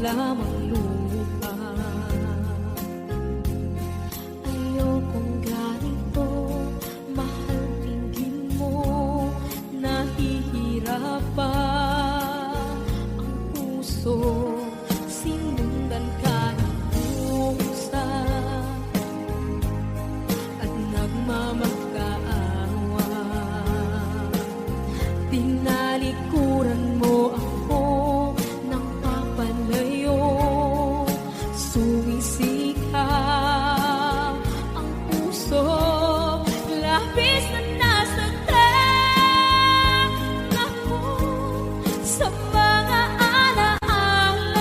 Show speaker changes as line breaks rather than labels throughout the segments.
lamang lupa. Ayokong ganito, mahal, tingin mo, nahihirapan ang puso. Sinundan ka ng pusa at nagmamakaawa. Tinalikuran mo ako ng papalayo, sumisikap ang puso, labis na nasaktan ako sa mga alaala.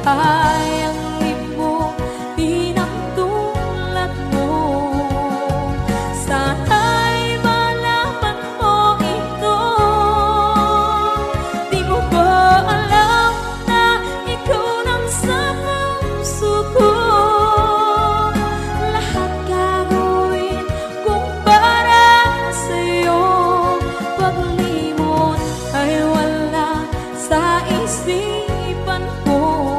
buhay ang limbo, di nang tulad mo. Sana'y malaman mo ito. Di mo ba alam na ikaw nang sa puso ko? Lahat gagawin kung para sa'yo. Paglimot ay wala sa isipan ko.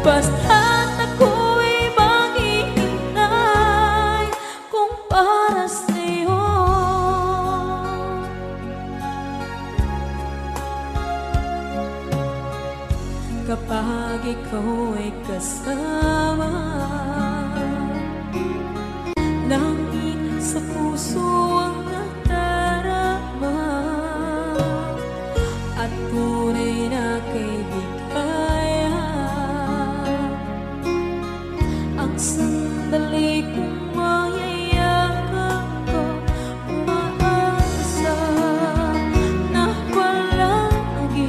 Basta't ako'y maghihintay kung para sa'yo. Kapag ikaw ay kasama, langit sa puso ang nadarama, at tunay na kaibigan. Ang sandali kong mayayakap ko, umaasa na palaging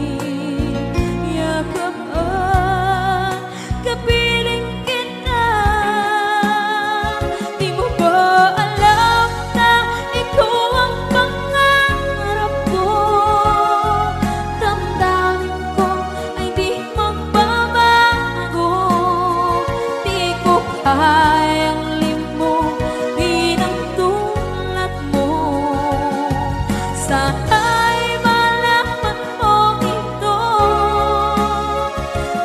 yakap at kapiling kita. Di mo ba alam na ikaw ang pangarap ko? Damdamin ko ay di magbabago. Di ko kayang limutin ang tulad mo. Sana'y malaman mo ito.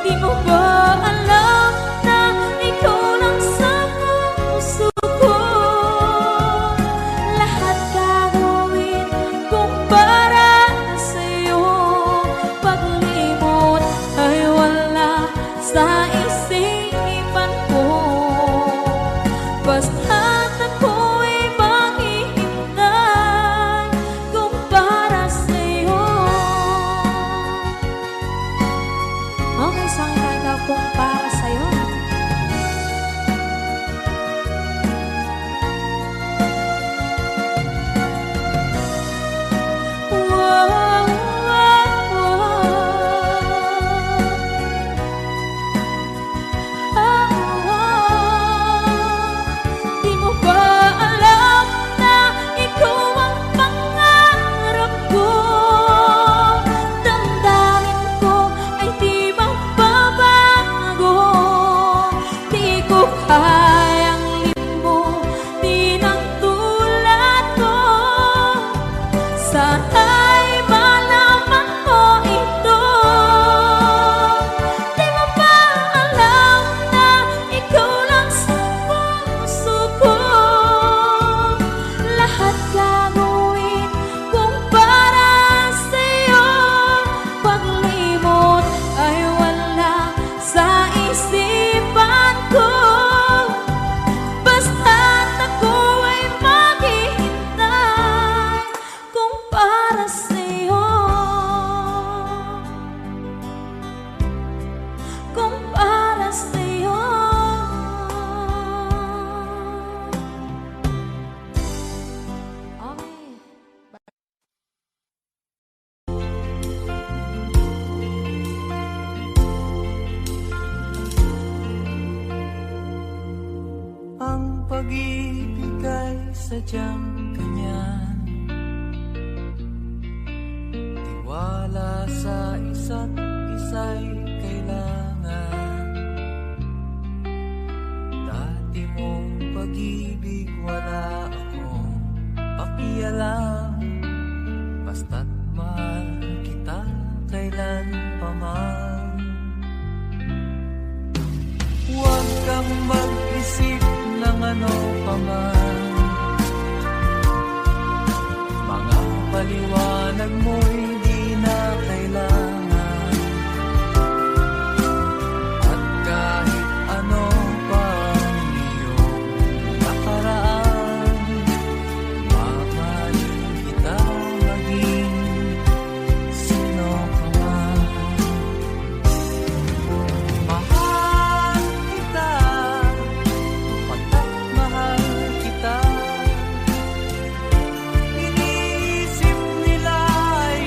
Di mo ba alam na ikaw lang sa puso ko? Lahat gagawin kung para sa'yo. Paglimot ay wala sa isipan ko. Basta't ako'y maghihintay kung para sa'yo. Okay, saan tayo daw kung para sa'yo? Wow, wow, Di mo ba alam na ikaw ang pangarap ko? Damdamin ko ay di magbabago. Di ko kayang limutin ang tulad ko. Sana'y malaman mo ito. Di mo ba alam na ikaw lang sa puso ko? Lahat gagawin kung para sa'yo. Paglimot ay wala sa isipan ko. Basta't ako ay maghihintay kung para sa'yo. Kung para sa'yo. Okay.
Ang pag-ibig ay sadyang ganyan. Tiwala sa isa't isa'y kailangan. Dati mong pag-ibig wala akong pakialam. Basta't mahal kita kailan pa man. Huwag kang mag-isip ng ano pa man. Mga paliwanag mo'y di na kailangan. At kahit ano pa ang iyong nakaraan, mamahalin kita maging sino ka man. Mahal kita, pagkat mahal kita. Iniisip nila ay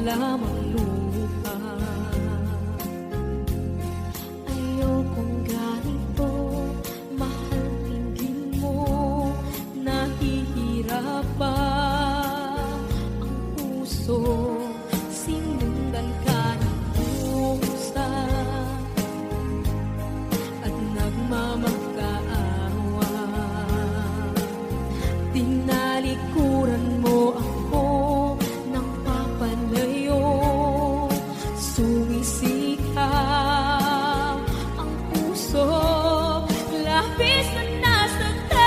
alam ang luha. Ayokong ganito, mahal, tingin mo, nahihirapan ang puso, sinundan ka ng pusa at nagmamakaawa. Tinalikuran mo ako ng papalayo, sumisikap ang puso, labis na nasaktan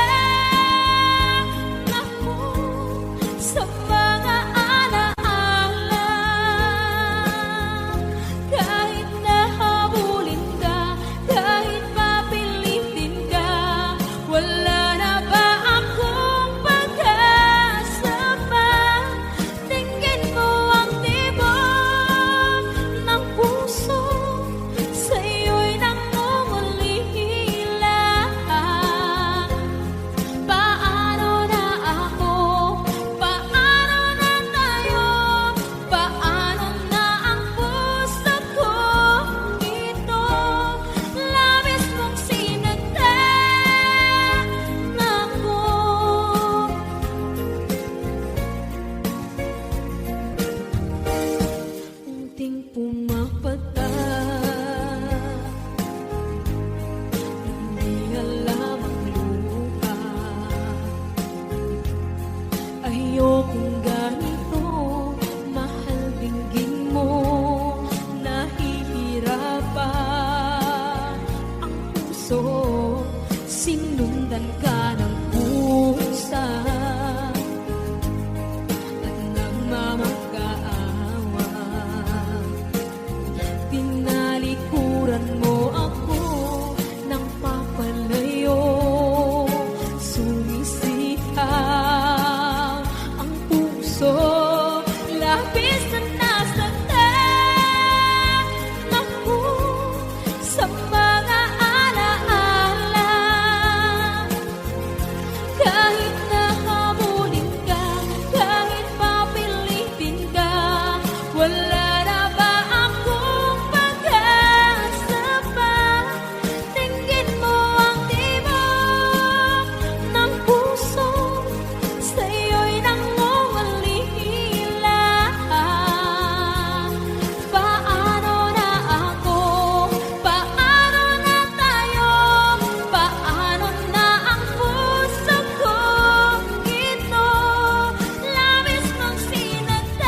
ako sa mga alaala. Kahit nahabulin ka, kahit papilitin ka, wala na ba akong pag-asa pa? Tingin mo ang tibok ng puso, sa'yo'y nangungulila. Paano na ako? Paano na tayo? Paano na ang puso kong ito? Labis mong sinaktan ako. Unting pumapata, hindi alam ang luha. Ayokong ganito, mahal, dinggin mo, nahihirapan ang puso, sinundan ka ng pusa at nagmamakaawa. Tinalikuran mo ako ng papalayo, sumisikap ang puso, labis na nasaktan ako sa mga alaala. Kahit nahabulin ka, kahit papilitin ka, wala na ba akong pag-asa pa? Tingin mo ang tibok ng puso, sa'yo'y nangungulila. Paano na ako? Paano na tayo? Paano na ang puso kong ito? Labis mong sinaktan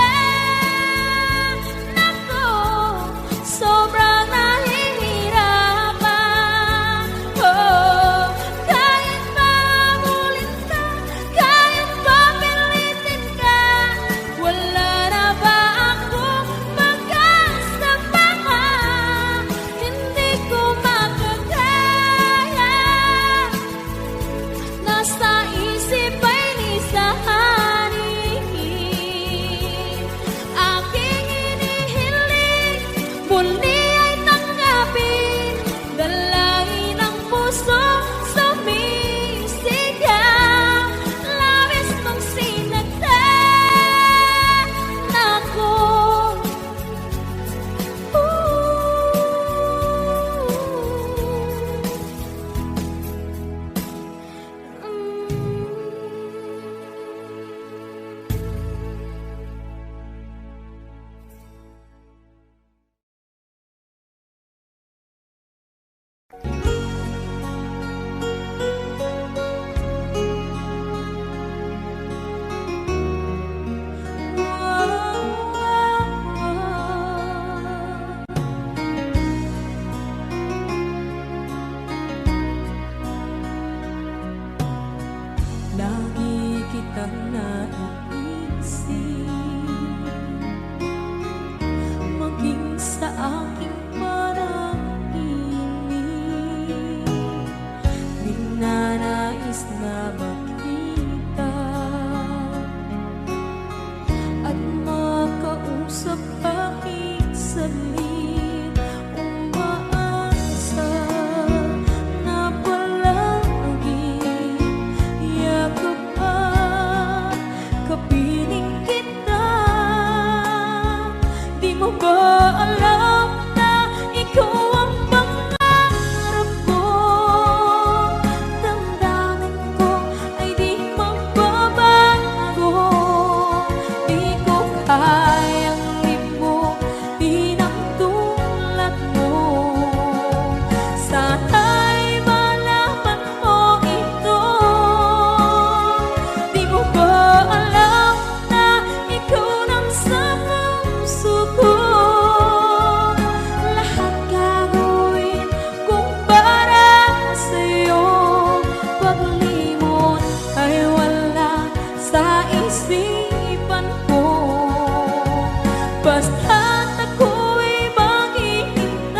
Basta't ako'y maghihintay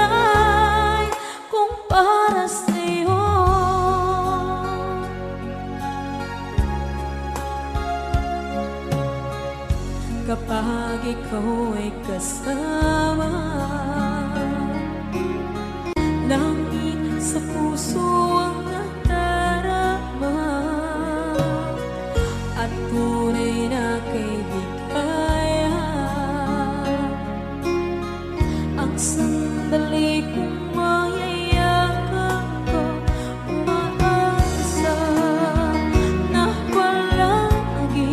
kung para sa'yo. Kapag ikaw ay kasama, langit sa puso ang nadarama, at tunay na kaibigan. Ang sandali kong mayayakap ko, umaasa na palaging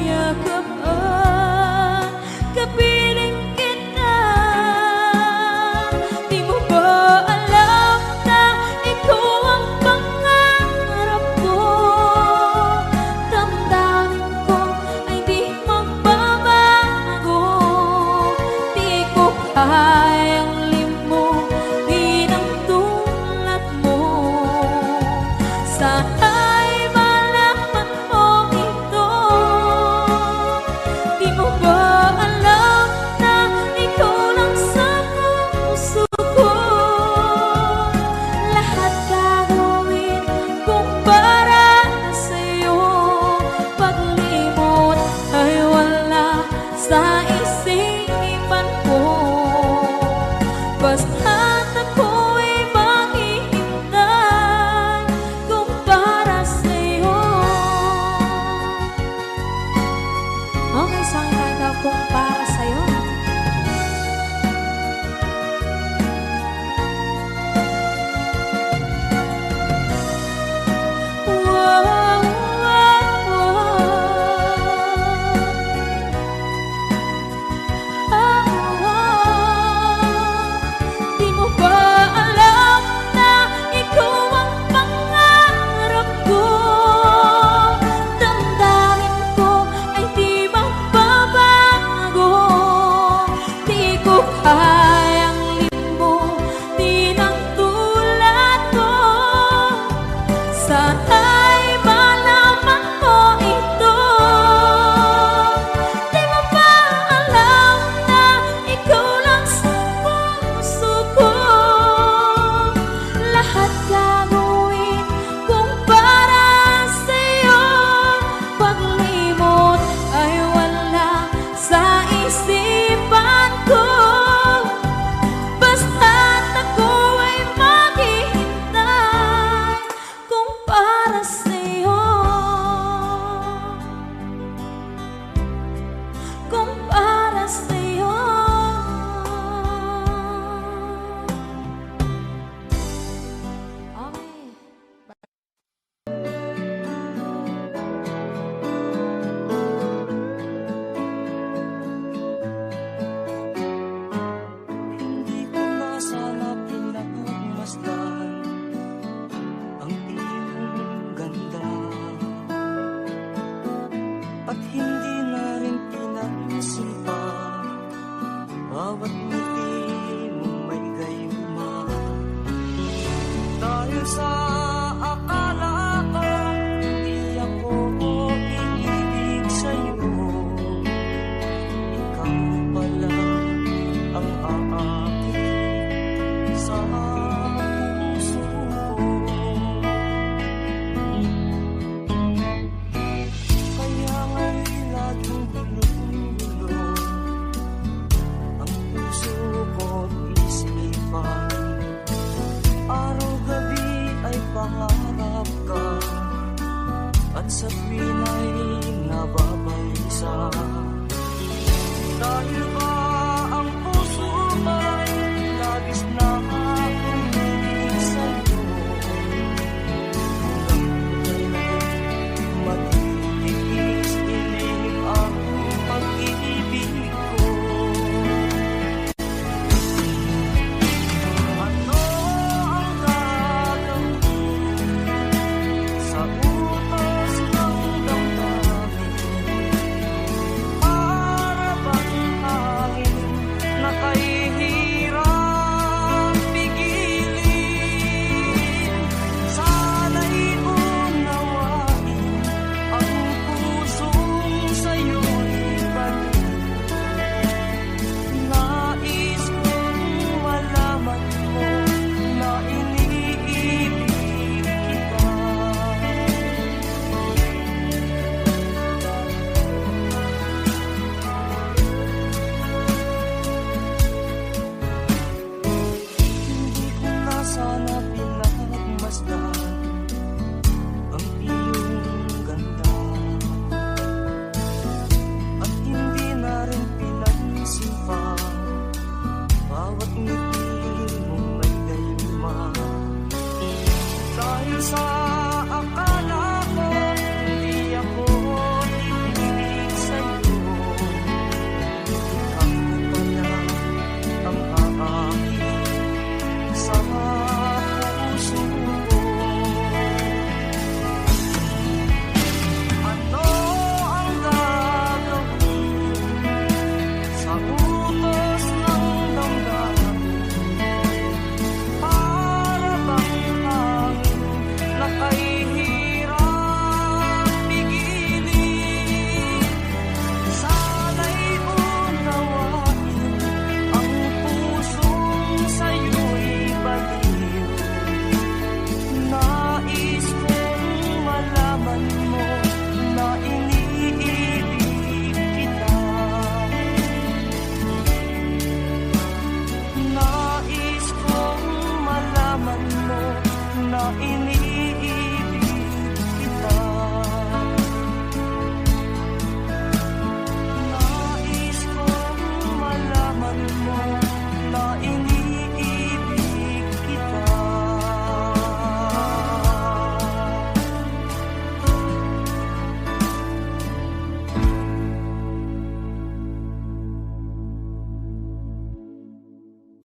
yakap at kapiling kita. Di mo ba alam na ikaw ang pangarap ko? Damdamin ko ay di magbabago. Di ko kaya